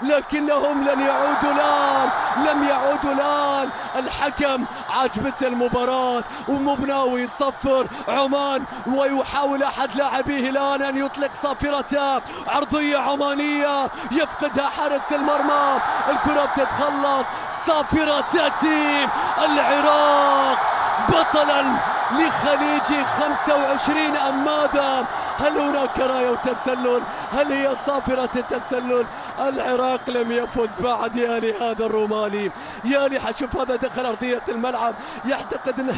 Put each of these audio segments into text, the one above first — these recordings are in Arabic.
لكنهم لن يعودوا الآن، لم يعودوا الآن. الحكم عجبته المباراة ومبناوي يصفر عمان، ويحاول أحد لاعبيه الآن أن يطلق صافرته، عرضية عمانية يفقدها حارس المرمى، الكرة بتتخلص، صافرة تأتي. العراق بطلا لخليجي 25 أم ماذا؟ هل هناك راية وتسلل؟ هل هي صافرة التسلل؟ العراق لم يفز بعد. يا لهذا الروماني، يا لي حشوف هذا دخل أرضية الملعب يعتقد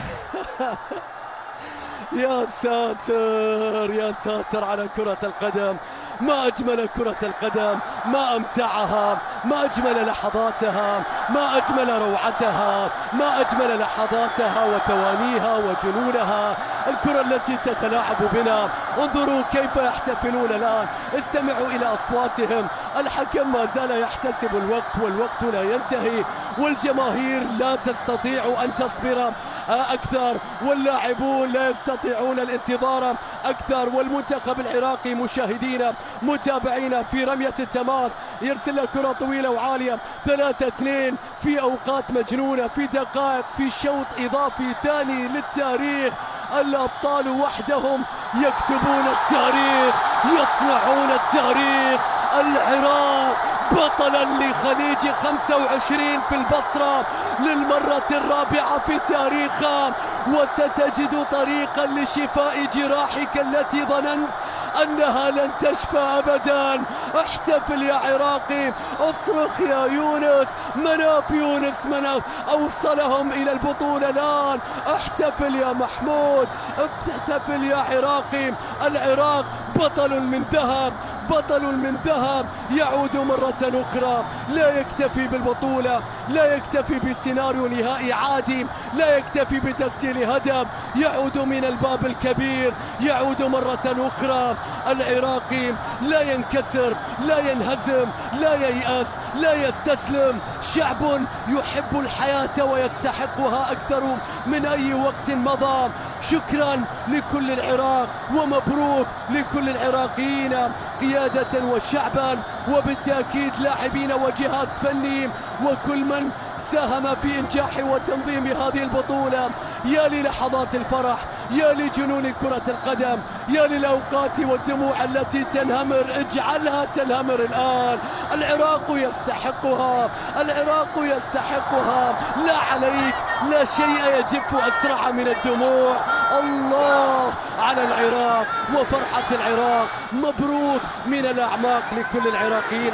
يا ساتر يا ساتر على كرة القدم. ما أجمل كرة القدم، ما أمتعها، ما أجمل لحظاتها، ما أجمل روعتها، ما أجمل لحظاتها وثوانيها وجنونها. الكرة التي تتلاعب بنا، انظروا كيف يحتفلون الآن، استمعوا إلى أصواتهم. الحكم ما زال يحتسب الوقت والوقت لا ينتهي، والجماهير لا تستطيع أن تصبر أكثر، واللاعبون لا يستطيعون الانتظار أكثر. والمنتخب العراقي مشاهدينا متابعينا في رمية التماس يرسل كرة طويلة وعالية، 3-2 في أوقات مجنونة، في دقائق، في شوط إضافي ثاني للتاريخ. الأبطال وحدهم يكتبون التاريخ، يصنعون التاريخ. العراق بطلا لخليج 25 في البصرة للمرة الرابعة في تاريخها، وستجد طريقا لشفاء جراحك التي ظننت أنها لن تشفى أبدا. احتفل يا عراقي، اصرخ يا يونس، مناف يونس مناف أوصلهم إلى البطولة الآن. احتفل يا محمود، احتفل يا عراقي. العراق بطل من ذهب، بطل من ذهب، يعود مرة أخرى. لا يكتفي بالبطولة، لا يكتفي بسيناريو نهائي عادي، لا يكتفي بتسجيل هدف، يعود من الباب الكبير، يعود مرة أخرى. العراقي لا ينكسر، لا ينهزم، لا ييأس، لا يستسلم. شعب يحب الحياة ويستحقها أكثر من أي وقت مضى. شكرا لكل العراق، ومبروك لكل العراقيين قيادة وشعبا، وبالتأكيد لاعبين وجهاز فني وكل من ساهم في إنجاح وتنظيم هذه البطولة. يا للحظات الفرح، يا لجنون كرة القدم، يا للأوقات والدموع التي تنهمر، اجعلها تنهمر الآن. العراق يستحقها، العراق يستحقها. لا عليك، لا شيء يجف أسرع من الدموع. الله على العراق وفرحة العراق، مبروك من الأعماق لكل العراقيين.